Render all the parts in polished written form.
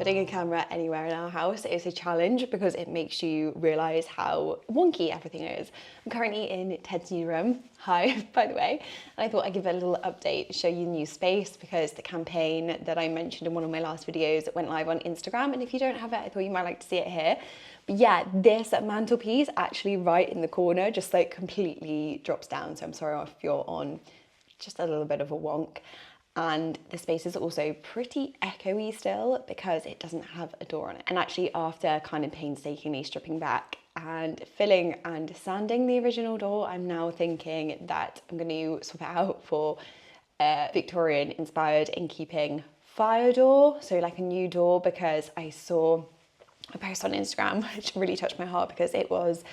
putting a camera anywhere in our house is a challenge because it makes you realise how wonky everything is. I'm currently in Ted's new room. Hi, by the way. And I thought I'd give a little update, show you the new space because the campaign that I mentioned in one of my last videos went live on Instagram. And if you don't have it, I thought you might like to see it here. But yeah, this mantelpiece actually right in the corner just like completely drops down. So I'm sorry if you're on just a little bit of a wonk. And the space is also pretty echoey still because it doesn't have a door on it. And actually after kind of painstakingly stripping back and filling and sanding the original door, I'm now thinking that I'm going to swap it out for a Victorian inspired in keeping fire door. So like a new door, because I saw a post on Instagram which really touched my heart because it was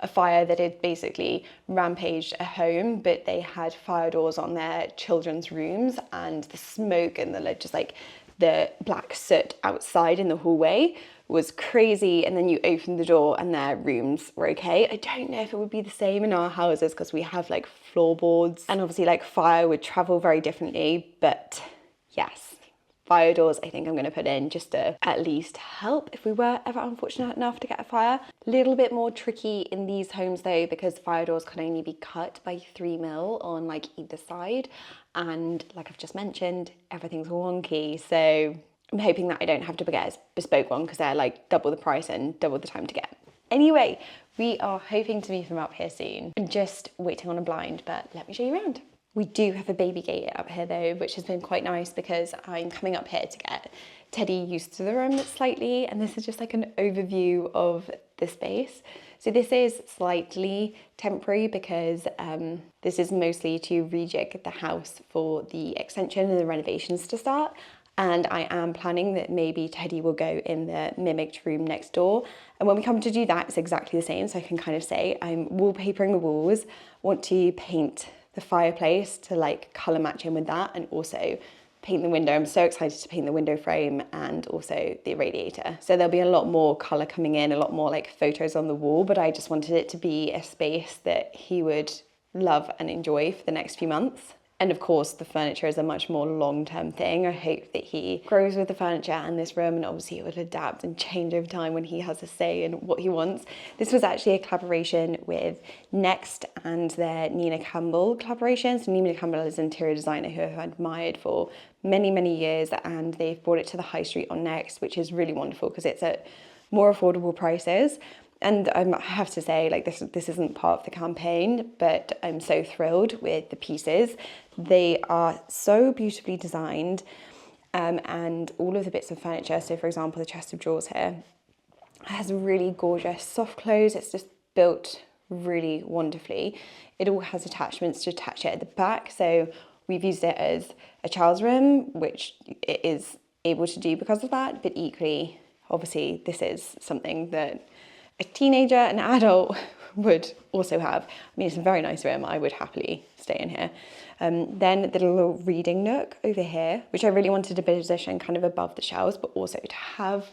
a fire that had basically rampaged a home, but they had fire doors on their children's rooms, and the smoke and the black soot outside in the hallway was crazy. And then you opened the door and their rooms were okay. I don't know if it would be the same in our houses because we have like floorboards and obviously like fire would travel very differently, but yes. Fire doors I think I'm going to put in just to at least help if we were ever unfortunate enough to get a fire. A little bit more tricky in these homes though, because fire doors can only be cut by 3mm on like either side, and like I've just mentioned, everything's wonky, so I'm hoping that I don't have to get a bespoke one because they're like double the price and double the time to get. Anyway, we are hoping to move them up here soon. I'm just waiting on a blind, but let me show you around. We do have a baby gate up here though, which has been quite nice because I'm coming up here to get Teddy used to the room slightly, and this is just like an overview of the space. So this is slightly temporary because this is mostly to rejig the house for the extension and the renovations to start. And I am planning that maybe Teddy will go in the mimicked room next door. And when we come to do that, it's exactly the same. So I can kind of say I'm wallpapering the walls, want to paint the fireplace to like colour match in with that, and also paint the window. I'm so excited to paint the window frame and also the radiator. So there'll be a lot more colour coming in, a lot more like photos on the wall, but I just wanted it to be a space that he would love and enjoy for the next few months. And of course, the furniture is a much more long-term thing. I hope that he grows with the furniture and this room, and obviously it would adapt and change over time when he has a say in what he wants. This was actually a collaboration with Next and their Nina Campbell collaboration. So Nina Campbell is an interior designer who I've admired for many, many years, and they've brought it to the high street on Next, which is really wonderful because it's at more affordable prices. And I have to say, like this isn't part of the campaign, but I'm so thrilled with the pieces. They are so beautifully designed, and all of the bits of furniture. So for example, the chest of drawers here has really gorgeous soft close. It's just built really wonderfully. It all has attachments to attach it at the back. So we've used it as a child's room, which it is able to do because of that. But equally, obviously, this is something that a teenager, an adult would also have. I mean, it's a very nice room. I would happily stay in here. Then the little reading nook over here, which I really wanted to position kind of above the shelves, but also to have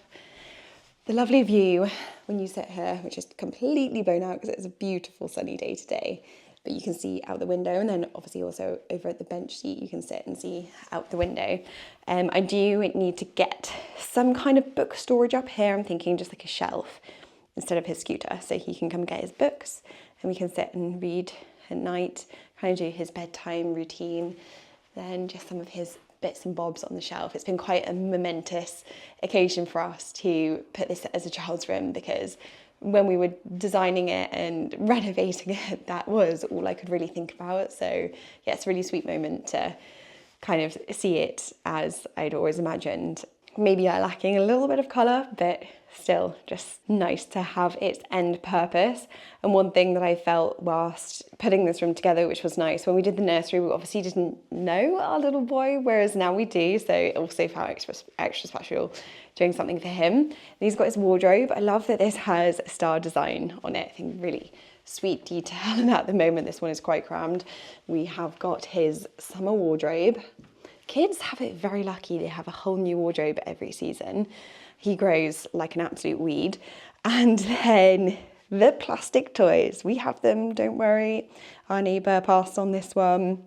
the lovely view when you sit here, which is completely blown out because it's a beautiful sunny day today. But you can see out the window, and then obviously also over at the bench seat, you can sit and see out the window. I do need to get some kind of book storage up here. I'm thinking just like a shelf instead of his scooter, so he can come get his books and we can sit and read at night, kind of do his bedtime routine, then just some of his bits and bobs on the shelf. It's been quite a momentous occasion for us to put this as a child's room because when we were designing it and renovating it, that was all I could really think about. So yeah, it's a really sweet moment to kind of see it as I'd always imagined. Maybe lacking a little bit of colour, but still just nice to have its end purpose. And one thing that I felt whilst putting this room together, which was nice, when we did the nursery, we obviously didn't know our little boy, whereas now we do. So it also felt extra special doing something for him. And he's got his wardrobe. I love that this has a star design on it. I think really sweet detail. And at the moment, this one is quite crammed. We have got his summer wardrobe. Kids have it very lucky. They have a whole new wardrobe every season. He grows like an absolute weed. And then the plastic toys. We have them, don't worry. Our neighbour passed on this one.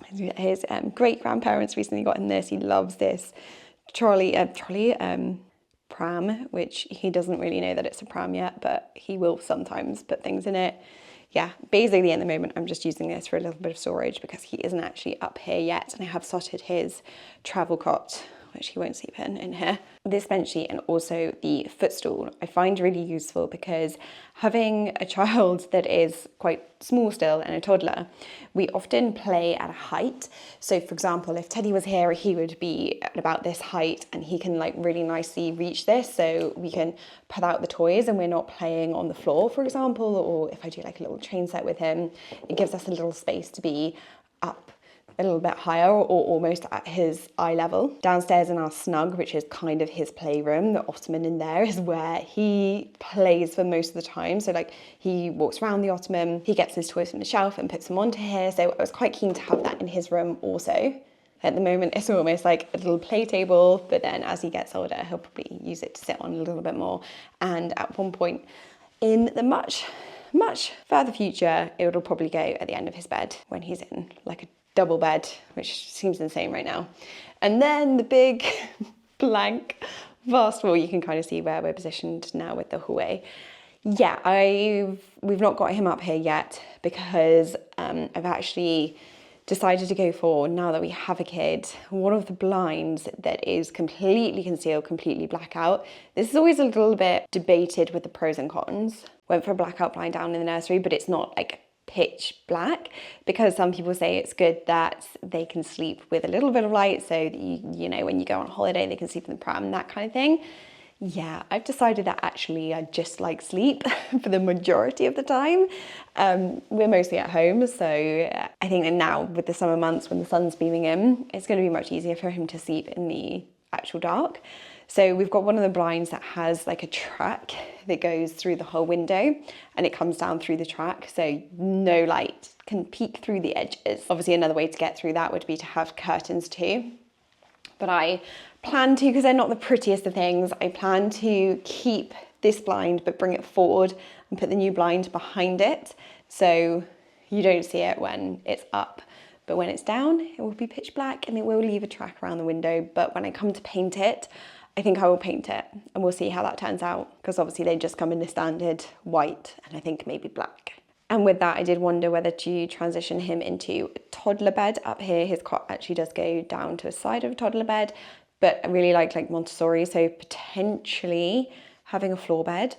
His great-grandparents recently got him this. He loves this trolley, pram, which he doesn't really know that it's a pram yet, but he will sometimes put things in it. Yeah, basically at the moment I'm just using this for a little bit of storage because he isn't actually up here yet, and I have slotted his travel cot, which he won't sleep in here. This bench sheet and also the footstool I find really useful because having a child that is quite small still and a toddler, we often play at a height. So for example, if Teddy was here, he would be at about this height and he can like really nicely reach this, so we can put out the toys and we're not playing on the floor, for example, or if I do like a little train set with him, it gives us a little space to be up a little bit higher or almost at his eye level. Downstairs in our snug, which is kind of his playroom, the ottoman in there is where he plays for most of the time. So like he walks around the ottoman, he gets his toys from the shelf and puts them onto here. So I was quite keen to have that in his room also. At the moment, it's almost like a little play table, but then as he gets older, he'll probably use it to sit on a little bit more. And at one point in the much further future, it'll probably go at the end of his bed when he's in like a double bed, which seems insane right now. And then the big blank vast wall, you can kind of see where we're positioned now with the hallway. Yeah, we've not got him up here yet because I've actually decided to go for, now that we have a kid, one of the blinds that is completely concealed, completely blackout. This is always a little bit debated with the pros and cons. Went for a blackout blind down in the nursery, but it's not like pitch black because some people say it's good that they can sleep with a little bit of light, so that you know, when you go on holiday they can sleep in the pram, that kind of thing. Yeah, I've decided that actually I just like sleep for the majority of the time. We're mostly at home, so I think that now with the summer months when the sun's beaming in, it's going to be much easier for him to sleep in the actual dark. So we've got one of the blinds that has like a track that goes through the whole window and it comes down through the track, so no light can peek through the edges. Obviously another way to get through that would be to have curtains too. But I plan to, because they're not the prettiest of things, I plan to keep this blind but bring it forward and put the new blind behind it so you don't see it when it's up. But when it's down, it will be pitch black and it will leave a track around the window. But when I come to paint it, I think I will paint it and we'll see how that turns out, because obviously they just come in the standard white and I think maybe black. And with that, I did wonder whether to transition him into a toddler bed up here. His cot actually does go down to the side of a toddler bed, but I really like Montessori, so potentially having a floor bed.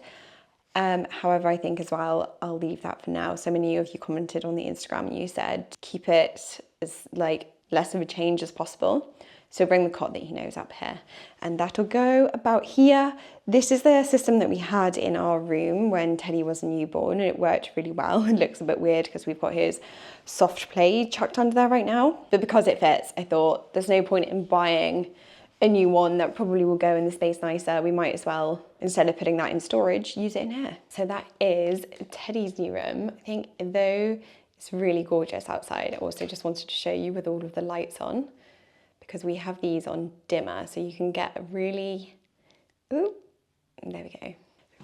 However, I think as well, I'll leave that for now. So many of you commented on the Instagram and you said keep it as like less of a change as possible. So bring the cot that he knows up here, and that'll go about here. This is the system that we had in our room when Teddy was a newborn, and it worked really well. It looks a bit weird because we've got his soft play chucked under there right now, but because it fits, I thought there's no point in buying a new one that probably will go in the space nicer. We might as well, instead of putting that in storage, use it in here. So that is Teddy's new room. I think though it's really gorgeous outside, I also just wanted to show you with all of the lights on, because we have these on dimmer, so you can get a really, ooh, there we go.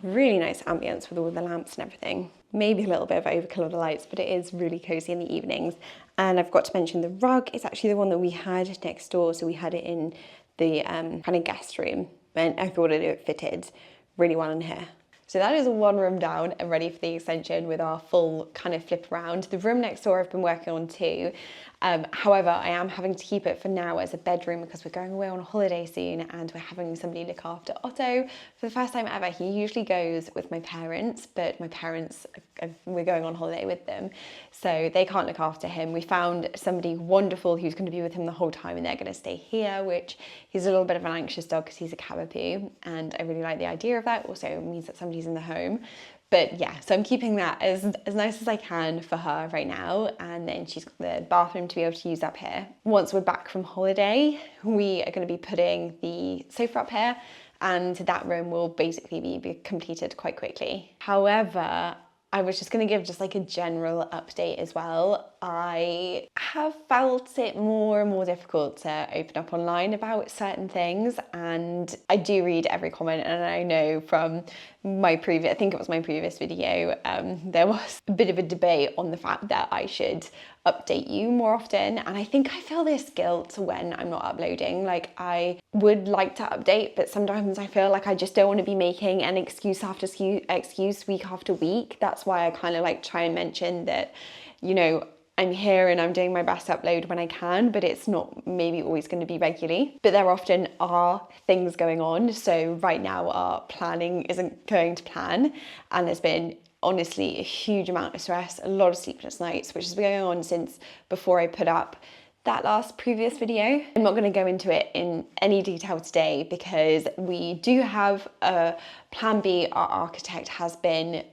Really nice ambience with all the lamps and everything. Maybe a little bit of overkill of the lights, but it is really cozy in the evenings. And I've got to mention the rug. It's actually the one that we had next door, so we had it in the kind of guest room, and I thought it fitted really well in here. So that is one room down and ready for the extension with our full kind of flip around. The room next door I've been working on too. However, I am having to keep it for now as a bedroom because we're going away on a holiday soon and we're having somebody look after Otto for the first time ever. He usually goes with my parents, but my parents, we're going on holiday with them, so they can't look after him. We found somebody wonderful who's going to be with him the whole time, and they're going to stay here, which he's a little bit of an anxious dog because he's a Cavapoo, and I really like the idea of that. Also, it means that somebody's in the home. But yeah, so I'm keeping that as nice as I can for her right now, and then she's got the bathroom to be able to use up here. Once we're back from holiday, we are going to be putting the sofa up here, and that room will basically be completed quite quickly. However, I was just going to give just like a general update as well. I have felt it more and more difficult to open up online about certain things, and I do read every comment, and I know from my previous, I think it was my previous video, there was a bit of a debate on the fact that I should update you more often, and I think I feel this guilt when I'm not uploading. Like, I would like to update, but sometimes I feel like I just don't want to be making an excuse after excuse week after week. That's why I kind of like try and mention that, you know, I'm here and I'm doing my best to upload when I can, but it's not maybe always going to be regularly. But there often are things going on. So right now our planning isn't going to plan, and there's been honestly a huge amount of stress, a lot of sleepless nights, which has been going on since before I put up that last previous video. I'm not going to go into it in any detail today because we do have a plan B. Our architect has been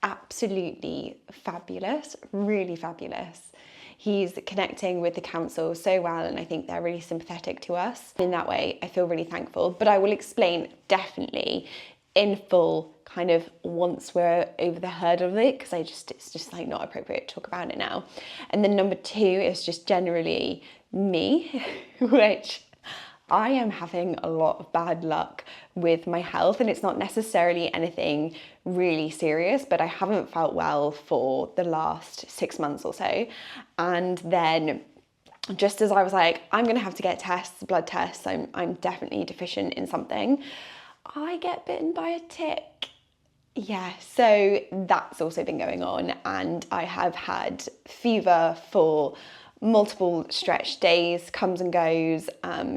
absolutely fabulous, really fabulous. He's connecting with the council so well, and I think they're really sympathetic to us. In that way, I feel really thankful, but I will explain definitely in full kind of once we're over the hurdle of it, because it's just like not appropriate to talk about it now. And then number two is just generally me, which I am having a lot of bad luck with my health, and it's not necessarily anything really serious, but I haven't felt well for the last 6 months or so. And then just as I was like, I'm gonna have to get tests, blood tests, I'm definitely deficient in something, I get bitten by a tick. Yeah, so that's also been going on, and I have had fever for multiple stretched days, comes and goes,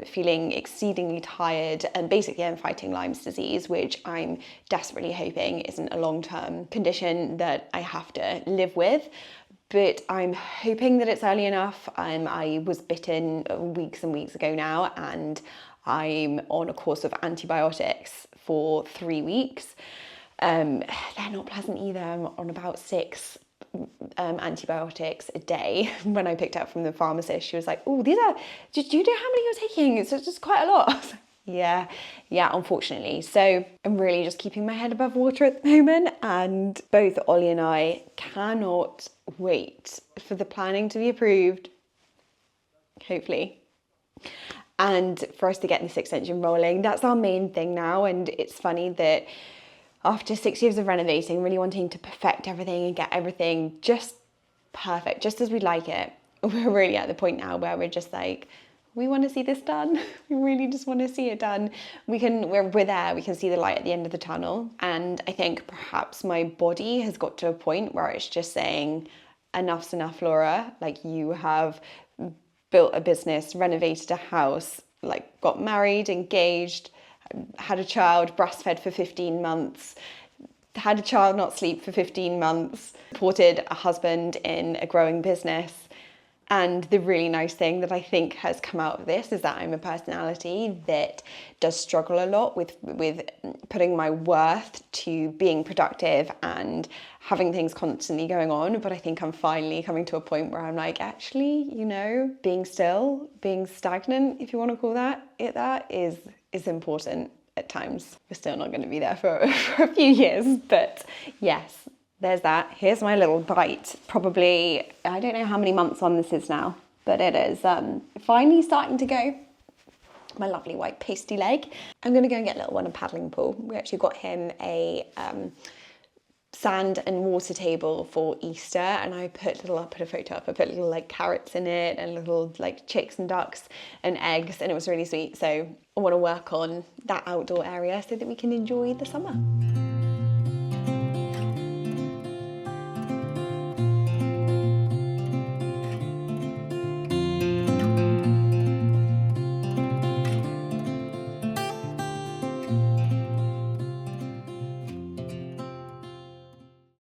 feeling exceedingly tired, and basically I'm fighting Lyme's disease, which I'm desperately hoping isn't a long-term condition that I have to live with. But I'm hoping that it's early enough. I was bitten weeks and weeks ago now, and I'm on a course of antibiotics for 3 weeks. They're not pleasant either. I'm on about 6 antibiotics a day. When I picked up from the pharmacist, she was like, oh, do you know how many you're taking? It's just quite a lot. Yeah, unfortunately. So I'm really just keeping my head above water at the moment, and both Ollie and I cannot wait for the planning to be approved, hopefully, and for us to get this extension rolling. That's our main thing now. And it's funny that after 6 years of renovating, really wanting to perfect everything and get everything just perfect, just as we like it, we're really at the point now where we're just like, we want to see this done. We really just want to see it done. We're there, we can see the light at the end of the tunnel. And I think perhaps my body has got to a point where it's just saying, enough's enough, Laura. Like, you have built a business, renovated a house, like got married, engaged, had a child, breastfed for 15 months, had a child not sleep for 15 months, supported a husband in a growing business. And the really nice thing that I think has come out of this is that I'm a personality that does struggle a lot with putting my worth to being productive and having things constantly going on. But I think I'm finally coming to a point where I'm like, actually, you know, being still, being stagnant, if you want to call that is important at times. We're still not going to be there for a few years, but yes. There's that. Here's my little bite. Probably, I don't know how many months on this is now, but it is finally starting to go. My lovely white pasty leg. I'm going to go and get little one a paddling pool. We actually got him a sand and water table for Easter, and I'll put a photo up. I put little like carrots in it and little like chicks and ducks and eggs, and it was really sweet. So I want to work on that outdoor area so that we can enjoy the summer.